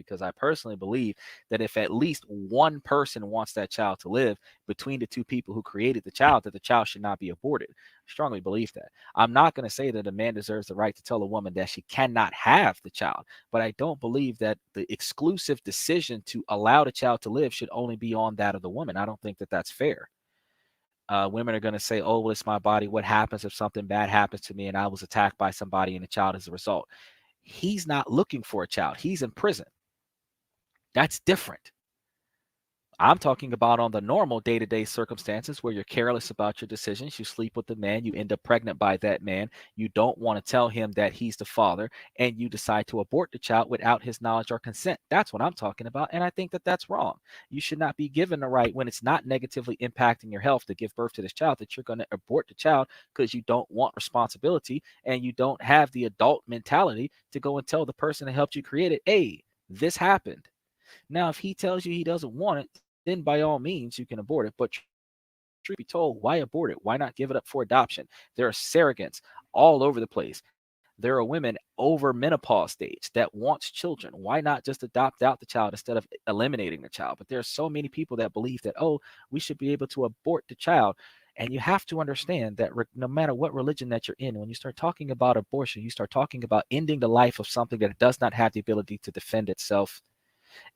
because I personally believe that if at least one person wants that child to live between the two people who created the child, that the child should not be aborted. I strongly believe that. I'm not going to say that a man deserves the right to tell a woman that she cannot have the child, but I don't believe that the exclusive decision to allow the child to live should only be on that of the woman. I don't think that that's fair. Women are going to say, oh, well, it's my body. What happens if something bad happens to me and I was attacked by somebody and a child as a result? He's not looking for a child. He's in prison. That's different. I'm talking about on the normal day-to-day circumstances where you're careless about your decisions. You sleep with the man, you end up pregnant by that man. You don't want to tell him that he's the father, and you decide to abort the child without his knowledge or consent. That's what I'm talking about, and I think that that's wrong. You should not be given the right, when it's not negatively impacting your health to give birth to this child, that you're going to abort the child because you don't want responsibility and you don't have the adult mentality to go and tell the person that helped you create it, hey, this happened. Now, if he tells you he doesn't want it, then by all means you can abort it. But truth be told, why abort it? Why not give it up for adoption? There are surrogates all over the place. There are women over menopause stage that wants children. Why not just adopt out the child instead of eliminating the child? But there are so many people that believe that, oh, we should be able to abort the child. And you have to understand that no matter what religion that you're in, when you start talking about abortion, you start talking about ending the life of something that does not have the ability to defend itself.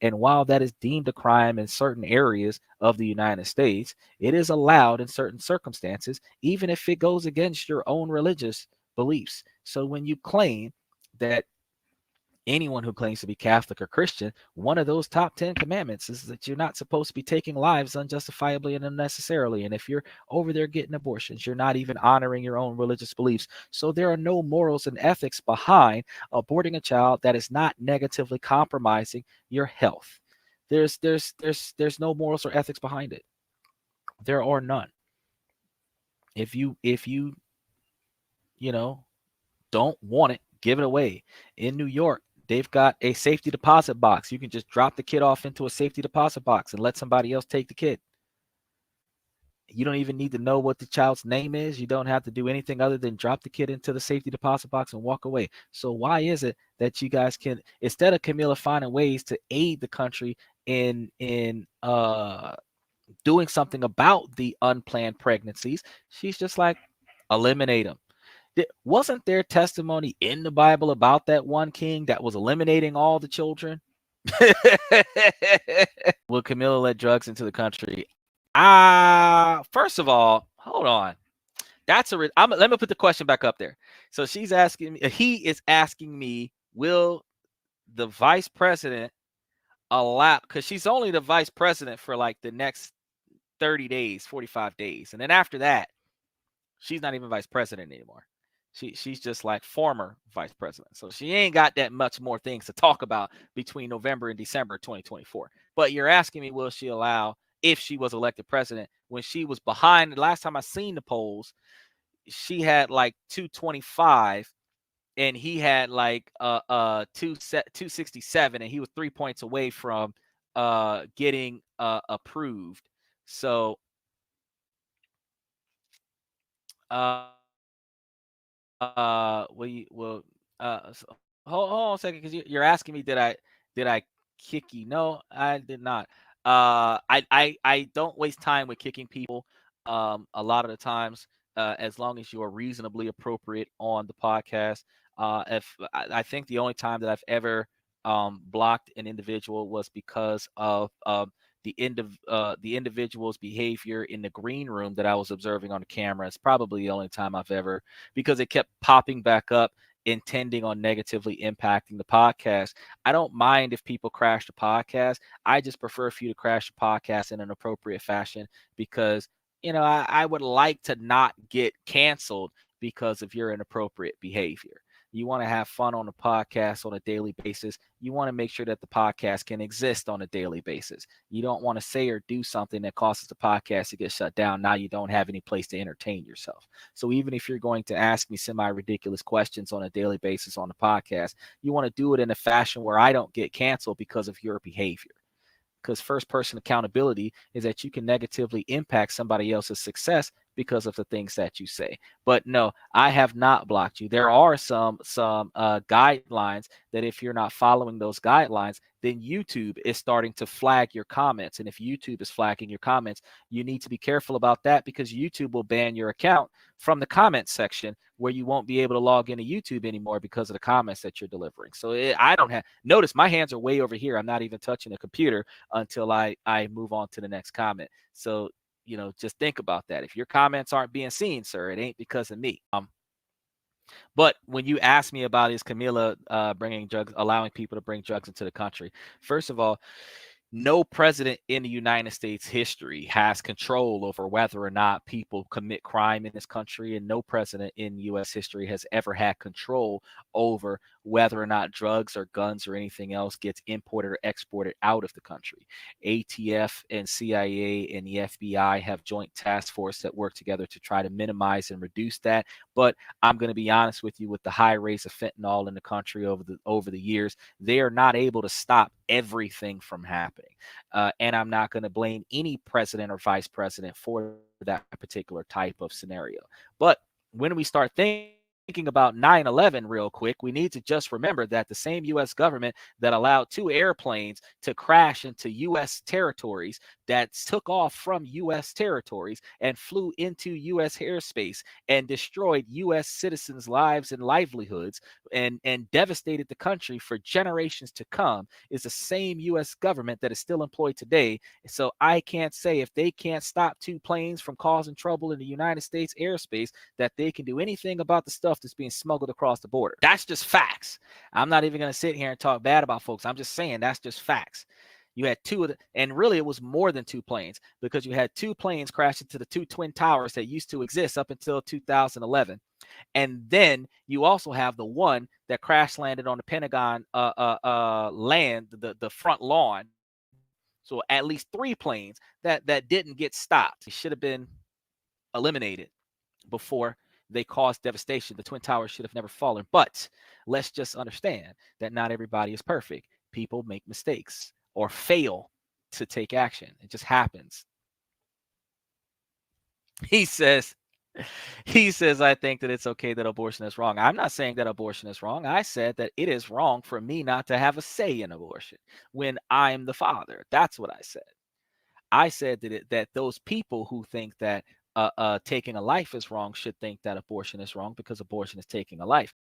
And while that is deemed a crime in certain areas of the United States, it is allowed in certain circumstances, even if it goes against your own religious beliefs. So when you claim that anyone who claims to be Catholic or Christian, one of those top 10 commandments is that you're not supposed to be taking lives unjustifiably and unnecessarily. And if you're over there getting abortions, you're not even honoring your own religious beliefs. So there are no morals and ethics behind aborting a child that is not negatively compromising your health. There's no morals or ethics behind it. There are none. If you don't want it, give it away. In New York, they've got a safety deposit box. You can just drop the kid off into a safety deposit box and let somebody else take the kid. You don't even need to know what the child's name is. You don't have to do anything other than drop the kid into the safety deposit box and walk away. So why is it that you guys can, instead of Camilla finding ways to aid the country in doing something about the unplanned pregnancies, she's just like, eliminate them. Wasn't there testimony in the Bible about that one king that was eliminating all the children? Will Camilla let drugs into the country? First of all, hold on. Let me put the question back up there. So he is asking me, will the vice president allow, because she's only the vice president for like the next 30 days, 45 days. And then after that, she's not even vice president anymore. She's just like former vice president. So she ain't got that much more things to talk about between November and December 2024. But you're asking me, will she allow, if she was elected president, when she was behind, the last time I seen the polls, she had like 225 and he had like 267, and he was 3 points away from getting approved. So hold on a second, because you're asking me, did I kick you? No, I did not. I don't waste time with kicking people. A lot of the times, as long as you are reasonably appropriate on the podcast. If I think the only time that I've ever blocked an individual was because of the individual's behavior in the green room that I was observing on the camera. It's probably the only time I've ever, because it kept popping back up, intending on negatively impacting the podcast. I don't mind if people crash the podcast. I just prefer for you to crash the podcast in an appropriate fashion, because I would like to not get canceled because of your inappropriate behavior. You want to have fun on the podcast on a daily basis. You want to make sure that the podcast can exist on a daily basis. You don't want to say or do something that causes the podcast to get shut down. Now you don't have any place to entertain yourself. So even if you're going to ask me semi-ridiculous questions on a daily basis on the podcast, you want to do it in a fashion where I don't get canceled because of your behavior. Because first person accountability is that you can negatively impact somebody else's success because of the things that you say. But no, I have not blocked you. There are some guidelines that if you're not following those guidelines, then YouTube is starting to flag your comments. And if YouTube is flagging your comments, you need to be careful about that, because YouTube will ban your account from the comment section, where you won't be able to log into YouTube anymore because of the comments that you're delivering. So I don't have, notice my hands are way over here. I'm not even touching the computer until I move on to the next comment. So, just think about that. If your comments aren't being seen, sir, it ain't because of me. But when you ask me about is Camila bringing drugs, allowing people to bring drugs into the country, first of all, no president in the United States history has control over whether or not people commit crime in this country, and no president in U.S. history has ever had control over whether or not drugs or guns or anything else gets imported or exported out of the country. ATF and CIA and the FBI have joint task force that work together to try to minimize and reduce that. But I'm going to be honest with you, with the high rates of fentanyl in the country over the years, they are not able to stop everything from happening. And I'm not going to blame any president or vice president for that particular type of scenario. But when we start thinking about 9/11 real quick, we need to just remember that the same U.S. government that allowed 2 airplanes to crash into U.S. territories, that took off from U.S. territories and flew into U.S. airspace and destroyed U.S. citizens' lives and livelihoods, and devastated the country for generations to come, is the same U.S. government that is still employed today. So I can't say, if they can't stop 2 planes from causing trouble in the United States airspace, that they can do anything about the stuff that's being smuggled across the border. That's just facts. I'm not even going to sit here and talk bad about folks. I'm just saying that's just facts. You had 2 of the, and really it was more than 2 planes, because you had 2 planes crash into the 2 twin towers that used to exist up until 2011. And then you also have the one that crash landed on the Pentagon land, the front lawn. So at least 3 planes that didn't get stopped. They should have been eliminated before they caused devastation. The twin towers should have never fallen. But let's just understand that not everybody is perfect. People make mistakes or fail to take action. It just happens. He says, I think that it's okay that abortion is wrong. I'm not saying that abortion is wrong. I said that it is wrong for me not to have a say in abortion when I'm the father. That's what I said. I said that those people who think that taking a life is wrong should think that abortion is wrong, because abortion is taking a life.